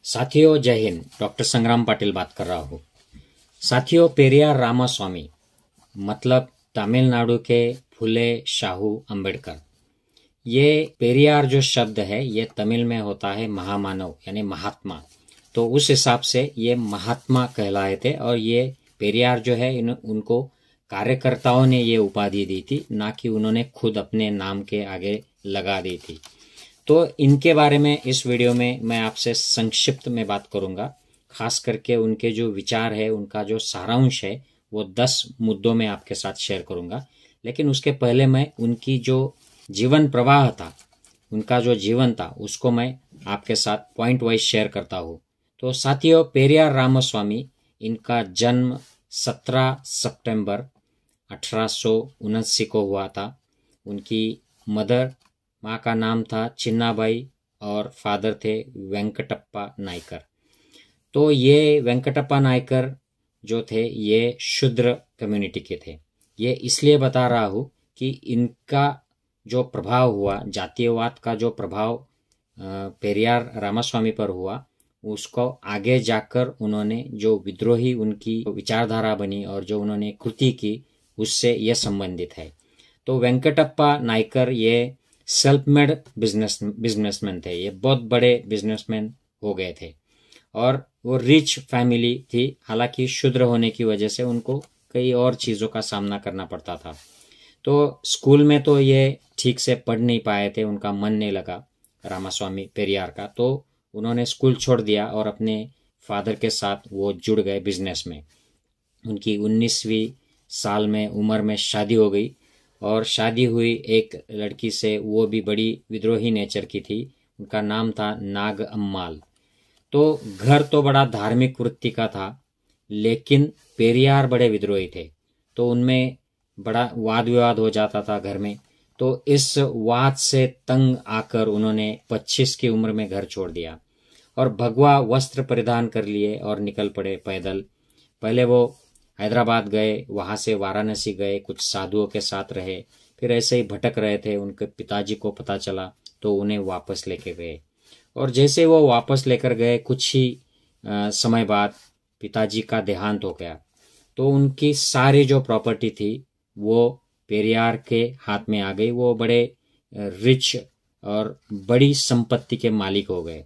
साथियों जय हिंद। डॉक्टर संग्राम पाटिल बात कर रहा हूँ। साथियों, पेरियार रामास्वामी मतलब तमिलनाडु के फुले शाहू अंबेडकर। ये पेरियार जो शब्द है ये तमिल में होता है महामानव यानी महात्मा। तो उस हिसाब से ये महात्मा कहलाए थे और ये पेरियार जो है उनको कार्यकर्ताओं ने ये उपाधि दी थी, ना कि उन्होंने खुद अपने नाम के आगे लगा दी थी। तो इनके बारे में इस वीडियो में मैं आपसे संक्षिप्त में बात करूंगा। खास करके उनके जो विचार है, उनका जो सारांश है वो 10 मुद्दों में आपके साथ शेयर करूंगा। लेकिन उसके पहले मैं उनकी जो जीवन प्रवाह था, उनका जो जीवन था, उसको मैं आपके साथ पॉइंट वाइज शेयर करता हूँ। तो साथियों, पेरियार रामास्वामी, इनका जन्म 17 सितंबर 1879 को हुआ था। उनकी मदर, माँ का नाम था चिन्नाबाई और फादर थे वेंकटप्पा नायकर। तो ये वेंकटप्पा नायकर जो थे ये शूद्र कम्युनिटी के थे। ये इसलिए बता रहा हूँ कि इनका जो प्रभाव हुआ, जातीयवाद का जो प्रभाव पेरियार रामास्वामी पर हुआ, उसको आगे जाकर उन्होंने जो विद्रोही उनकी विचारधारा बनी और जो उन्होंने कृति की, उससे यह संबंधित है। तो वेंकटप्पा नायकर ये सेल्फ मेड बिजनेसमैन थे। ये बहुत बड़े बिजनेसमैन हो गए थे और वो रिच फैमिली थी। हालांकि शूद्र होने की वजह से उनको कई और चीज़ों का सामना करना पड़ता था। तो स्कूल में तो ये ठीक से पढ़ नहीं पाए थे, उनका मन नहीं लगा रामास्वामी पेरियार का। तो उन्होंने स्कूल छोड़ दिया और अपने फादर के साथ वो जुड़ गए बिजनेस में। उनकी 19वीं साल में उम्र में शादी हो गई और शादी हुई एक लड़की से, वो भी बड़ी विद्रोही नेचर की थी। उनका नाम था नाग अम्माल। तो घर तो बड़ा धार्मिक वृत्ति का था, लेकिन पेरियार बड़े विद्रोही थे। तो उनमें बड़ा वाद विवाद हो जाता था घर में। तो इस वाद से तंग आकर उन्होंने 25 की उम्र में घर छोड़ दिया और भगवा वस्त्र परिधान कर लिए और निकल पड़े पैदल। पहले वो हैदराबाद गए, वहाँ से वाराणसी गए, कुछ साधुओं के साथ रहे, फिर ऐसे ही भटक रहे थे। उनके पिताजी को पता चला तो उन्हें वापस लेके गए और जैसे वो वापस लेकर गए, कुछ ही समय बाद पिताजी का देहांत हो गया। तो उनकी सारी जो प्रॉपर्टी थी वो पेरियार के हाथ में आ गई। वो बड़े रिच और बड़ी संपत्ति के मालिक हो गए।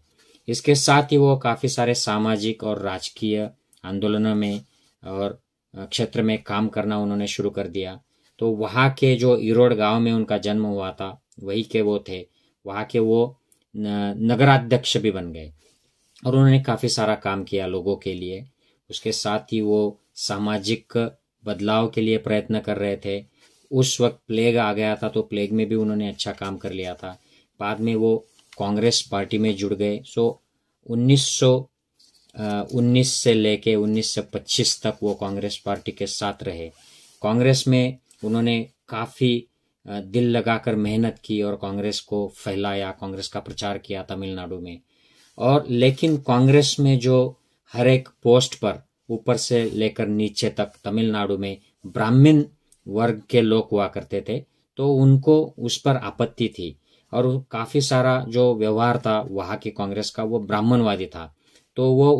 इसके साथ ही वो काफ़ी सारे सामाजिक और राजकीय आंदोलनों में और क्षेत्र में काम करना उन्होंने शुरू कर दिया। तो वहाँ के जो इरोड़ गांव में उनका जन्म हुआ था, वही के वो थे। वहाँ के वो नगराध्यक्ष भी बन गए और उन्होंने काफ़ी सारा काम किया लोगों के लिए। उसके साथ ही वो सामाजिक बदलाव के लिए प्रयत्न कर रहे थे। उस वक्त प्लेग आ गया था, तो प्लेग में भी उन्होंने अच्छा काम कर लिया था। बाद में वो कांग्रेस पार्टी में जुड़ गए। 1919 से लेके 1925 तक वो कांग्रेस पार्टी के साथ रहे। कांग्रेस में उन्होंने काफ़ी दिल लगाकर मेहनत की और कांग्रेस को फैलाया, कांग्रेस का प्रचार किया तमिलनाडु में। और लेकिन कांग्रेस में जो हर एक पोस्ट पर ऊपर से लेकर नीचे तक तमिलनाडु में ब्राह्मण वर्ग के लोग हुआ करते थे, तो उनको उस पर आपत्ति थी और काफ़ी सारा जो व्यवहार था वहाँ की कांग्रेस का वो ब्राह्मणवादी था। तो वो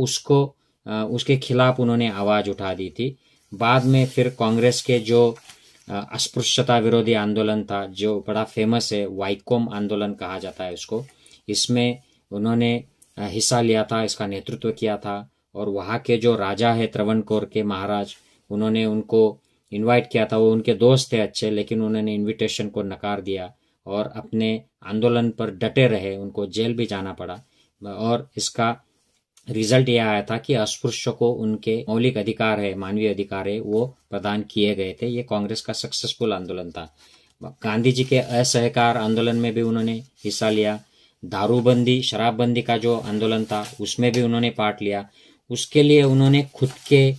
उसके खिलाफ उन्होंने आवाज़ उठा दी थी। बाद में फिर कांग्रेस के जो अस्पृश्यता विरोधी आंदोलन था, जो बड़ा फेमस है, वाइकोम आंदोलन कहा जाता है उसको, इसमें उन्होंने हिस्सा लिया था, इसका नेतृत्व किया था। और वहाँ के जो राजा है त्रवणकोर के महाराज, उन्होंने उनको इनवाइट किया था। वो उनके दोस्त थे अच्छे, लेकिन उन्होंने इनविटेशन को नकार दिया और अपने आंदोलन पर डटे रहे। उनको जेल भी जाना पड़ा और इसका रिजल्ट यह आया था कि अस्पृश्य को उनके मौलिक अधिकार है, मानवीय अधिकार है, वो प्रदान किए गए थे। ये कांग्रेस का सक्सेसफुल आंदोलन था। गांधी जी के असहकार आंदोलन में भी उन्होंने हिस्सा लिया। दारूबंदी, शराबबंदी का जो आंदोलन था उसमें भी उन्होंने पार्ट लिया। उसके लिए उन्होंने खुद के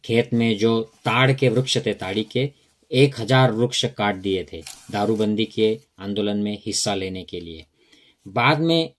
खेत में जो ताड़ के वृक्ष थे, ताड़ी के 1000 वृक्ष काट दिए थे दारूबंदी के आंदोलन में हिस्सा लेने के लिए। बाद में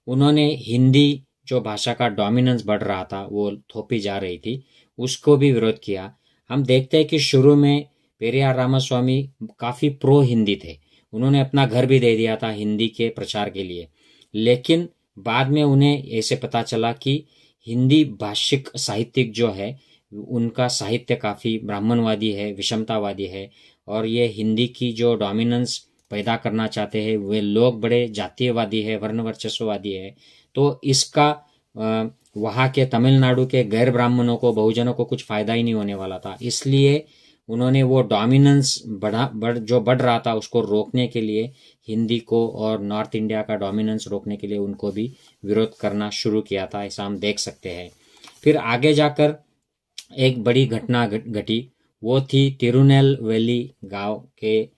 उन्होंने हिंदी जो भाषा का डोमिनेंस बढ़ रहा था, वो थोपी जा रही थी, उसको भी विरोध किया। हम देखते हैं कि शुरू में पेरियार रामास्वामी काफ़ी प्रो हिंदी थे। उन्होंने अपना घर भी दे दिया था हिंदी के प्रचार के लिए। लेकिन बाद में उन्हें ऐसे पता चला कि हिंदी भाषिक साहित्यिक जो है उनका साहित्य काफ़ी ब्राह्मणवादी है, विषमतावादी है, और ये हिंदी की जो डोमिनेंस पैदा करना चाहते हैं वे लोग बड़े जातीयवादी है, वर्ण वर्चस्ववादी है। तो इसका वहाँ के तमिलनाडु के गैर ब्राह्मणों को, बहुजनों को कुछ फायदा ही नहीं होने वाला था। इसलिए उन्होंने वो डोमिनेंस जो बढ़ रहा था उसको रोकने के लिए हिंदी को और नॉर्थ इंडिया का डोमिनेंस रोकने के लिए उनको भी विरोध करना शुरू किया था, ऐसा हम देख सकते हैं। फिर आगे जाकर एक बड़ी घटना घटी, वो थी तिरुनेलवेली गांव के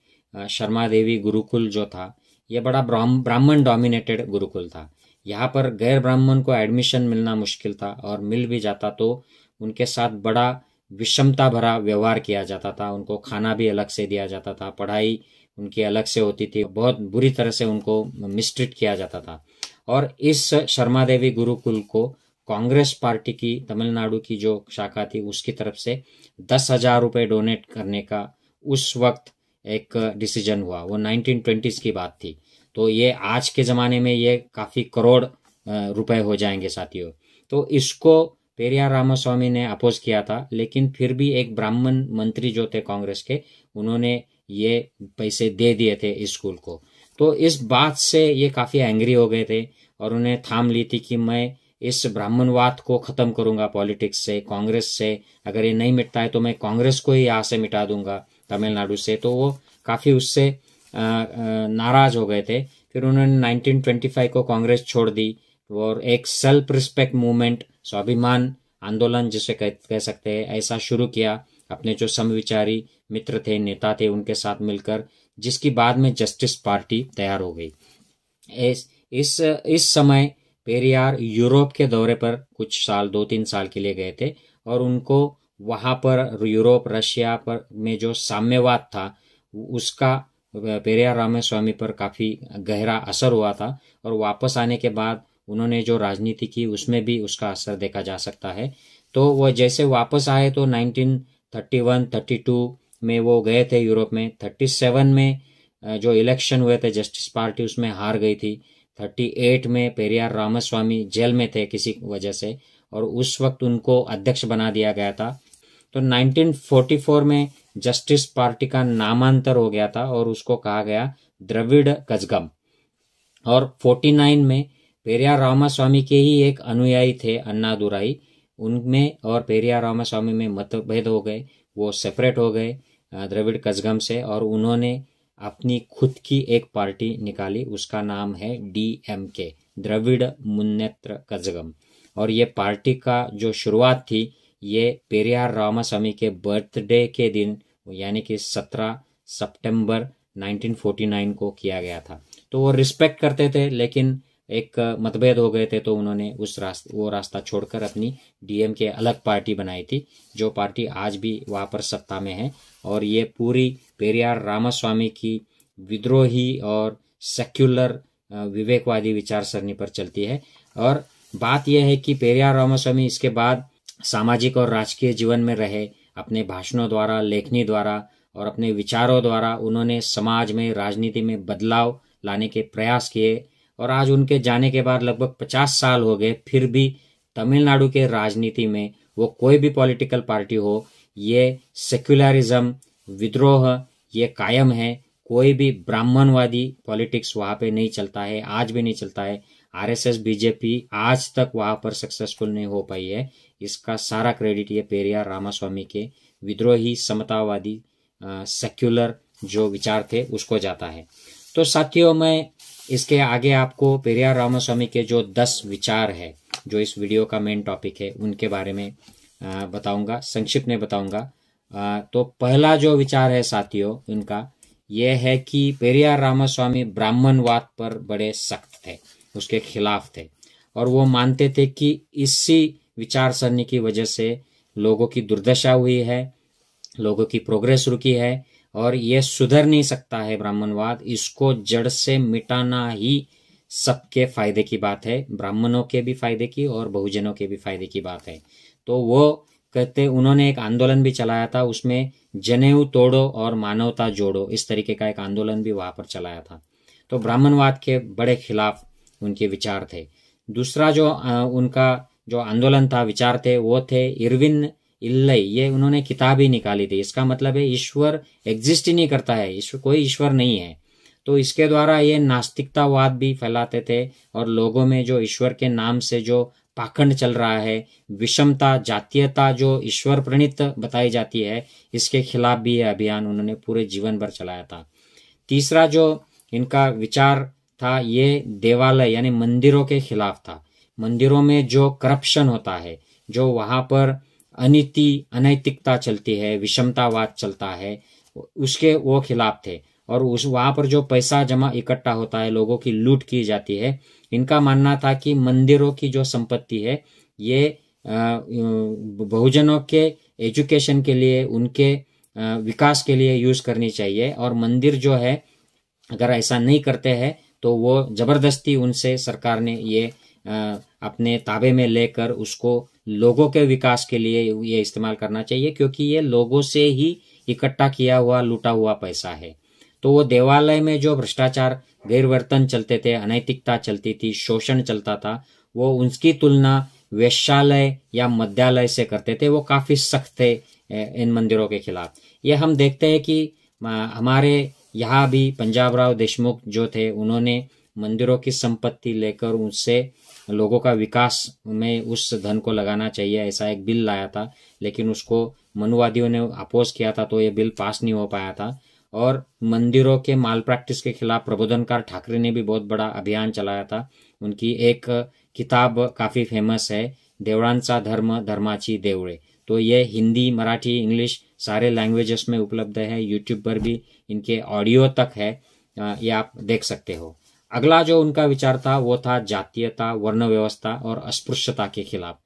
शर्मा देवी गुरुकुल जो था, ये बड़ा ब्राह्मण डोमिनेटेड गुरुकुल था। यहाँ पर गैर ब्राह्मण को एडमिशन मिलना मुश्किल था, और मिल भी जाता तो उनके साथ बड़ा विषमता भरा व्यवहार किया जाता था। उनको खाना भी अलग से दिया जाता था, पढ़ाई उनकी अलग से होती थी, बहुत बुरी तरह से उनको मिसट्रीट किया जाता था। और इस शर्मा देवी गुरुकुल को कांग्रेस पार्टी की तमिलनाडु की जो शाखा थी उसकी तरफ से 10,000 रुपये डोनेट करने का उस वक्त एक डिसीजन हुआ। वो 1920s की बात थी, तो ये आज के ज़माने में ये काफ़ी करोड़ रुपए हो जाएंगे साथियों। तो इसको पेरियार रामास्वामी ने अपोज किया था, लेकिन फिर भी एक ब्राह्मण मंत्री जो थे कांग्रेस के, उन्होंने ये पैसे दे दिए थे इस स्कूल को। तो इस बात से ये काफ़ी एंग्री हो गए थे और उन्हें ठान ली थी कि मैं इस ब्राह्मणवाद को ख़त्म करूंगा पॉलिटिक्स से, कांग्रेस से। अगर ये नहीं मिटता है तो मैं कांग्रेस को ही यहाँ से मिटा दूंगा तमिलनाडु से। तो वो काफ़ी उससे नाराज हो गए थे। फिर उन्होंने 1925 को कांग्रेस छोड़ दी और एक सेल्फ रिस्पेक्ट मूवमेंट, स्वाभिमान आंदोलन जिसे कह सकते हैं, ऐसा शुरू किया अपने जो समविचारी मित्र थे, नेता थे, उनके साथ मिलकर, जिसकी बाद में जस्टिस पार्टी तैयार हो गई। इस समय पेरियार यूरोप के दौरे पर कुछ साल, 2-3 साल के लिए गए थे, और उनको वहाँ पर यूरोप, रशिया पर में जो साम्यवाद था उसका पेरियार रामास्वामी पर काफ़ी गहरा असर हुआ था। और वापस आने के बाद उन्होंने जो राजनीति की उसमें भी उसका असर देखा जा सकता है। तो वो जैसे वापस आए तो 1931-32 में वो गए थे यूरोप में। 37 में जो इलेक्शन हुए थे जस्टिस पार्टी, उसमें हार गई थी। 38 में पेरियार रामास्वामी जेल में थे किसी वजह से, और उस वक्त उनको अध्यक्ष बना दिया गया था। तो 1944 में जस्टिस पार्टी का नामांतर हो गया था और उसको कहा गया द्रविड़ कजगम। और 49 में पेरियार रामास्वामी के ही एक अनुयायी थे अन्नादुराई, उनमें और पेरियार रामास्वामी में मतभेद हो गए, वो सेपरेट हो गए द्रविड़ कजगम से, और उन्होंने अपनी खुद की एक पार्टी निकाली, उसका नाम है DMK, द्रविड़ मुन्नेत्र कजगम। और ये पार्टी का जो शुरुआत थी ये पेरियार रामास्वामी के बर्थडे के दिन, यानी कि 17 सितंबर 1949 को किया गया था। तो वो रिस्पेक्ट करते थे, लेकिन एक मतभेद हो गए थे, तो उन्होंने वो रास्ता छोड़कर अपनी DMK अलग पार्टी बनाई थी, जो पार्टी आज भी वहाँ पर सत्ता में है। और ये पूरी पेरियार रामास्वामी की विद्रोही और सेक्युलर विवेकवादी विचारसरणी पर चलती है। और बात यह है कि पेरियार रामास्वामी इसके बाद सामाजिक और राजकीय जीवन में रहे, अपने भाषणों द्वारा, लेखनी द्वारा और अपने विचारों द्वारा उन्होंने समाज में, राजनीति में बदलाव लाने के प्रयास किए। और आज उनके जाने के बाद लगभग 50 साल हो गए, फिर भी तमिलनाडु के राजनीति में वो कोई भी पॉलिटिकल पार्टी हो, ये सेक्युलरिज्म, विद्रोह ये कायम है। कोई भी ब्राह्मणवादी पॉलिटिक्स वहाँ पे नहीं चलता है, आज भी नहीं चलता है। RSS BJP आज तक वहाँ पर सक्सेसफुल नहीं हो पाई है। इसका सारा क्रेडिट ये पेरियार रामास्वामी के विद्रोही, समतावादी, सेक्युलर जो विचार थे उसको जाता है। तो साथियों, मैं इसके आगे आपको पेरियार रामास्वामी के जो 10 विचार है, जो इस वीडियो का मेन टॉपिक है, उनके बारे में बताऊंगा, संक्षिप्त में बताऊंगा। तो पहला जो विचार है साथियों इनका, यह है कि पेरियार रामास्वामी ब्राह्मणवाद पर बड़े सख्त थे, उसके खिलाफ थे, और वो मानते थे कि इसी विचारसरणी की वजह से लोगों की दुर्दशा हुई है, लोगों की प्रोग्रेस रुकी है, और ये सुधर नहीं सकता है ब्राह्मणवाद। इसको जड़ से मिटाना ही सबके फायदे की बात है, ब्राह्मणों के भी फायदे की और बहुजनों के भी फायदे की बात है। तो वो कहते, उन्होंने एक आंदोलन भी चलाया था, उसमें जनेऊ तोड़ो और मानवता जोड़ो, इस तरीके का एक आंदोलन भी वहां पर चलाया था। तो ब्राह्मणवाद के बड़े खिलाफ उनके विचार थे। दूसरा जो उनका जो आंदोलन था, विचार थे, वो थे इरविन इल्लई। ये उन्होंने किताब ही निकाली थी। इसका मतलब है ईश्वर एग्जिस्ट ही नहीं करता है, ईश्वर कोई ईश्वर नहीं है। तो इसके द्वारा ये नास्तिकतावाद भी फैलाते थे और लोगों में जो ईश्वर के नाम से जो पाखंड चल रहा है, विषमता, जातीयता जो ईश्वर प्रणीत बताई जाती है, इसके खिलाफ भी यह अभियान उन्होंने पूरे जीवन भर चलाया था। तीसरा जो इनका विचार था, ये देवालय यानी मंदिरों के खिलाफ था। मंदिरों में जो करप्शन होता है, जो वहां पर अनैतिकता चलती है, विषमतावाद चलता है, उसके वो खिलाफ थे। और उस वहां पर जो पैसा जमा इकट्ठा होता है, लोगों की लूट की जाती है, इनका मानना था कि मंदिरों की जो संपत्ति है ये बहुजनों के एजुकेशन के लिए, उनके विकास के लिए यूज करनी चाहिए। और मंदिर जो है अगर ऐसा नहीं करते हैं तो वो जबरदस्ती उनसे सरकार ने ये अपने ताबे में लेकर उसको लोगों के विकास के लिए ये इस्तेमाल करना चाहिए, क्योंकि ये लोगों से ही इकट्ठा किया हुआ, लूटा हुआ पैसा है। तो वो देवालय में जो भ्रष्टाचार, गैरवर्तन चलते थे, अनैतिकता चलती थी, शोषण चलता था, वो उनकी तुलना वेश्यालय या मद्यालय से करते थे। वो काफी सख्त थे इन मंदिरों के खिलाफ। ये हम देखते हैं कि हमारे यहाँ भी पंजाब राव देशमुख जो थे, उन्होंने मंदिरों की संपत्ति लेकर उससे लोगों का विकास में उस धन को लगाना चाहिए, ऐसा एक बिल लाया था, लेकिन उसको मनुवादियों ने अपोज किया था, तो ये बिल पास नहीं हो पाया था। और मंदिरों के माल प्रैक्टिस के खिलाफ प्रबोधनकार ठाकरे ने भी बहुत बड़ा अभियान चलाया था। उनकी एक किताब काफी फेमस है, देवळांचा धर्म धर्माची देवळे। तो ये हिंदी, मराठी, इंग्लिश सारे लैंग्वेजेस में उपलब्ध है। यूट्यूब पर भी इनके ऑडियो तक है, ये आप देख सकते हो। अगला जो उनका विचार था वो था जातीयता, वर्ण व्यवस्था और अस्पृश्यता के खिलाफ।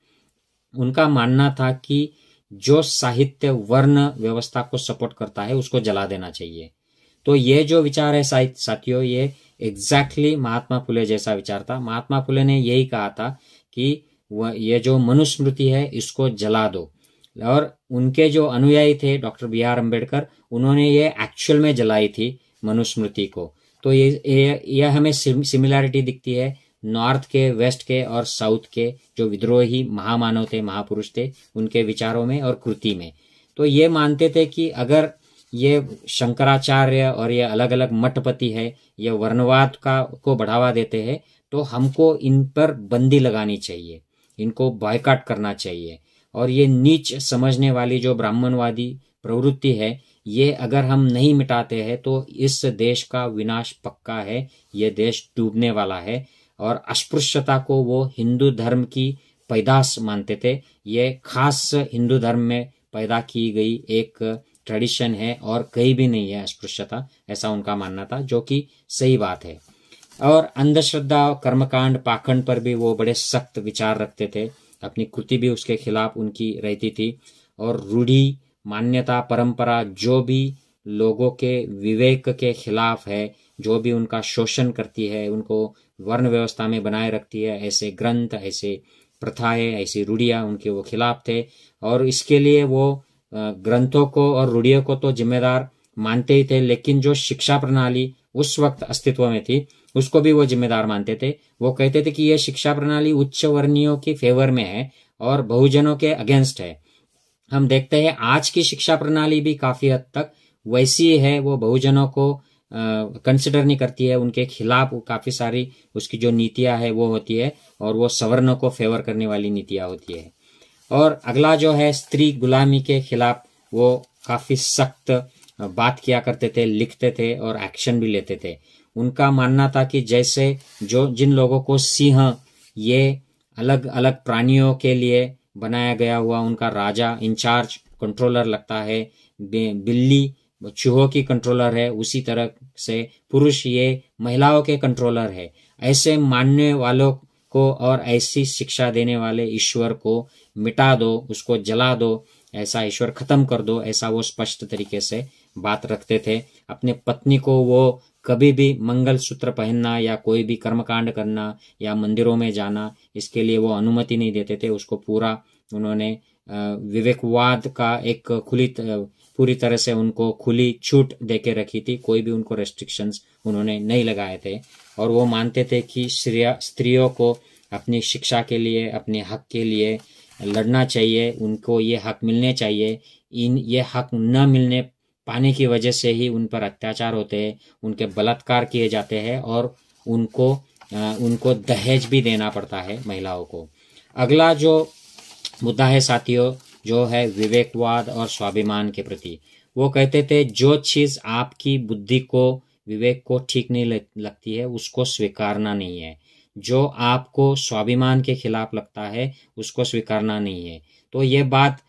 उनका मानना था कि जो साहित्य वर्ण व्यवस्था को सपोर्ट करता है उसको जला देना चाहिए। तो ये जो विचार है साथियों, ये एग्जैक्टली महात्मा फुले जैसा विचार था। महात्मा फुले ने यही कहा था कि ये जो मनुस्मृति है इसको जला दो। और उनके जो अनुयायी थे डॉक्टर बी आर अम्बेडकर, उन्होंने ये एक्चुअल में जलाई थी मनुस्मृति को। तो ये हमें सिमिलैरिटी दिखती है नॉर्थ के, वेस्ट के और साउथ के जो विद्रोही महामानव थे, महापुरुष थे, उनके विचारों में और कृति में। तो ये मानते थे कि अगर ये शंकराचार्य और ये अलग अलग मठपति है, ये वर्णवाद को बढ़ावा देते हैं, तो हमको इन पर बंदी लगानी चाहिए, इनको बॉयकॉट करना चाहिए। और ये नीच समझने वाली जो ब्राह्मणवादी प्रवृत्ति है, ये अगर हम नहीं मिटाते हैं तो इस देश का विनाश पक्का है, ये देश डूबने वाला है। और अस्पृश्यता को वो हिंदू धर्म की पैदाश मानते थे। ये खास हिंदू धर्म में पैदा की गई एक ट्रेडिशन है और कहीं भी नहीं है अस्पृश्यता, ऐसा उनका मानना था, जो कि सही बात है। और अंधश्रद्धा, कर्मकांड, पाखंड पर भी वो बड़े सख्त विचार रखते थे। अपनी कृति भी उसके खिलाफ उनकी रहती थी। और रूढ़ी, मान्यता, परंपरा जो भी लोगों के विवेक के खिलाफ है, जो भी उनका शोषण करती है, उनको वर्ण व्यवस्था में बनाए रखती है, ऐसे ग्रंथ, ऐसे प्रथाएं, ऐसी रूढ़ियां, उनके वो खिलाफ थे। और इसके लिए वो ग्रंथों को और रूढ़ियों को तो जिम्मेदार मानते ही थे, लेकिन जो शिक्षा प्रणाली उस वक्त अस्तित्व में थी उसको भी वो जिम्मेदार मानते थे। वो कहते थे कि यह शिक्षा प्रणाली उच्च वर्णीयों की फेवर में है और बहुजनों के अगेंस्ट है। हम देखते हैं आज की शिक्षा प्रणाली भी काफी हद तक वैसी है, वो बहुजनों को कंसिडर नहीं करती है, उनके खिलाफ काफी सारी उसकी जो नीतियां है वो होती है, और वो सवर्णों को फेवर करने वाली नीतियां होती है। और अगला जो है स्त्री गुलामी के खिलाफ वो काफी सख्त बात किया करते थे, लिखते थे और एक्शन भी लेते थे। उनका मानना था कि जैसे जिन लोगों को सिंह, ये अलग अलग प्राणियों के लिए बनाया गया हुआ उनका राजा, इंचार्ज, कंट्रोलर लगता है, बिल्ली चूहों की कंट्रोलर है, उसी तरह से पुरुष ये महिलाओं के कंट्रोलर है। ऐसे मानने वालों को और ऐसी शिक्षा देने वाले ईश्वर को मिटा दो, उसको जला दो, ऐसा ईश्वर खत्म कर दो, ऐसा वो स्पष्ट तरीके से बात रखते थे। अपने पत्नी को वो कभी भी मंगल सूत्र पहनना या कोई भी कर्मकांड करना या मंदिरों में जाना, इसके लिए वो अनुमति नहीं देते थे। उसको पूरा उन्होंने विवेकवाद का एक पूरी तरह से उनको खुली छूट देके रखी थी, कोई भी उनको रेस्ट्रिक्शंस उन्होंने नहीं लगाए थे। और वो मानते थे कि स्त्रियों को अपनी शिक्षा के लिए, अपने हक के लिए लड़ना चाहिए। उनको ये हक मिलने चाहिए। ये हक न मिलने पाने की वजह से ही उन पर अत्याचार होते हैं, उनके बलात्कार किए जाते हैं और उनको दहेज भी देना पड़ता है महिलाओं को। अगला जो मुद्दा है साथियों, जो है विवेकवाद और स्वाभिमान के प्रति। वो कहते थे जो चीज आपकी बुद्धि को, विवेक को ठीक नहीं लगती है उसको स्वीकारना नहीं है, जो आपको स्वाभिमान के खिलाफ लगता है उसको स्वीकारना नहीं है। तो ये बात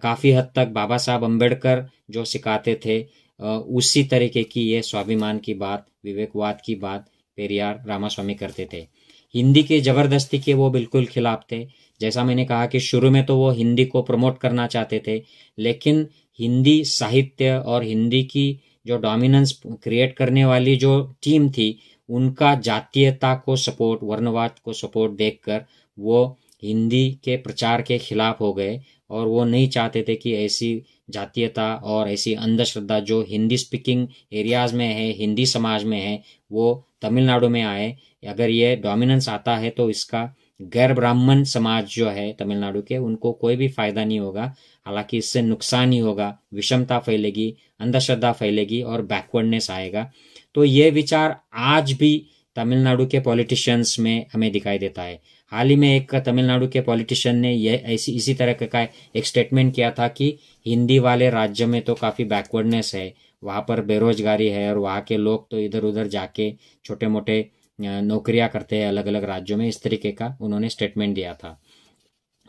काफी हद तक बाबा साहब अम्बेडकर जो सिखाते थे उसी तरीके की ये स्वाभिमान की बात, विवेकवाद की बात पेरियार रामास्वामी करते थे। हिंदी की जबरदस्ती के वो बिल्कुल खिलाफ थे। जैसा मैंने कहा कि शुरू में तो वो हिंदी को प्रमोट करना चाहते थे, लेकिन हिंदी साहित्य और हिंदी की जो डोमिनेंस क्रिएट करने वाली जो टीम थी उनका जातीयता को सपोर्ट, वर्णवाद को सपोर्ट देखकर वो हिंदी के प्रचार के खिलाफ हो गए और वो नहीं चाहते थे कि ऐसी जातीयता और ऐसी अंधश्रद्धा जो हिंदी स्पीकिंग एरियाज में है, हिंदी समाज में है, वो तमिलनाडु में आए। अगर ये डोमिनेंस आता है तो इसका गैर ब्राह्मण समाज जो है तमिलनाडु के, उनको कोई भी फायदा नहीं होगा, हालांकि इससे नुकसान ही होगा, विषमता फैलेगी, अंधश्रद्धा फैलेगी और बैकवर्डनेस आएगा। तो ये विचार आज भी तमिलनाडु के पॉलिटिशियंस में हमें दिखाई देता है। हाल ही में एक तमिलनाडु के पॉलिटिशियन ने इसी तरह का एक स्टेटमेंट किया था कि हिंदी वाले राज्य में तो काफ़ी बैकवर्डनेस है, वहाँ पर बेरोजगारी है और वहाँ के लोग तो इधर उधर जाके छोटे मोटे नौकरियां करते हैं अलग अलग राज्यों में। इस तरीके का उन्होंने स्टेटमेंट दिया था।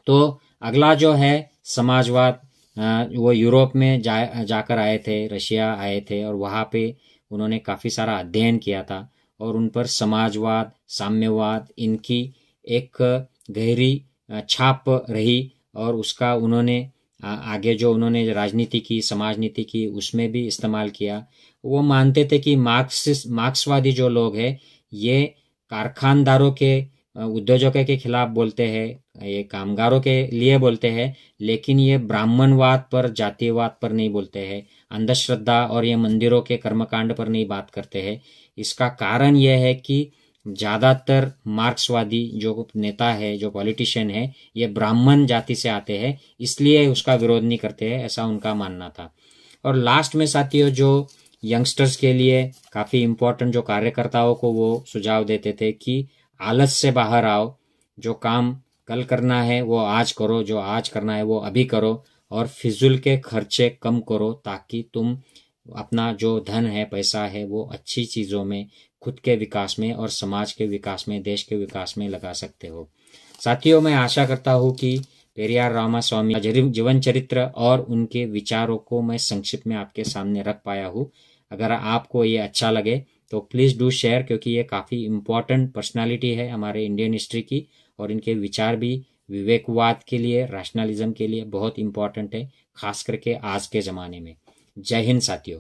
तो अगला जो है समाजवाद, वो यूरोप में जाकर आए थे, रशिया आए थे और वहाँ पे उन्होंने काफ़ी सारा अध्ययन किया था और उन पर समाजवाद, साम्यवाद, इनकी एक गहरी छाप रही और उसका उन्होंने आगे जो उन्होंने राजनीति की, समाज नीति की, उसमें भी इस्तेमाल किया। वो मानते थे कि मार्क्सवादी जो लोग हैं ये कारखानदारों के, उद्योजकों के खिलाफ बोलते हैं, ये कामगारों के लिए बोलते हैं, लेकिन ये ब्राह्मणवाद पर, जातीयवाद पर नहीं बोलते हैं, अंधश्रद्धा और ये मंदिरों के कर्मकांड पर नहीं बात करते हैं। इसका कारण यह है कि ज़्यादातर मार्क्सवादी जो नेता है, जो पॉलिटिशियन है, ये ब्राह्मण जाति से आते हैं, इसलिए उसका विरोध नहीं करते हैं, ऐसा उनका मानना था। और लास्ट में साथियों जो यंगस्टर्स के लिए काफ़ी इम्पोर्टेंट जो कार्यकर्ताओं को वो सुझाव देते थे कि आलस से बाहर आओ, जो काम कल करना है वो आज करो, जो आज करना है वो अभी करो और फिजूल के खर्चे कम करो ताकि तुम अपना जो धन है, पैसा है, वो अच्छी चीज़ों में, खुद के विकास में और समाज के विकास में, देश के विकास में लगा सकते हो। साथियों, मैं आशा करता हूँ कि पेरियार रामास्वामी का जीवन चरित्र और उनके विचारों को मैं संक्षिप्त में आपके सामने रख पाया हूँ। अगर आपको ये अच्छा लगे तो प्लीज़ डू शेयर, क्योंकि ये काफ़ी इम्पोर्टेंट पर्सनालिटी है हमारे इंडियन हिस्ट्री की और इनके विचार भी विवेकवाद के लिए, रैशनलिज्म के लिए बहुत इम्पोर्टेंट है, खास करके आज के ज़माने में। जय हिंद साथियों।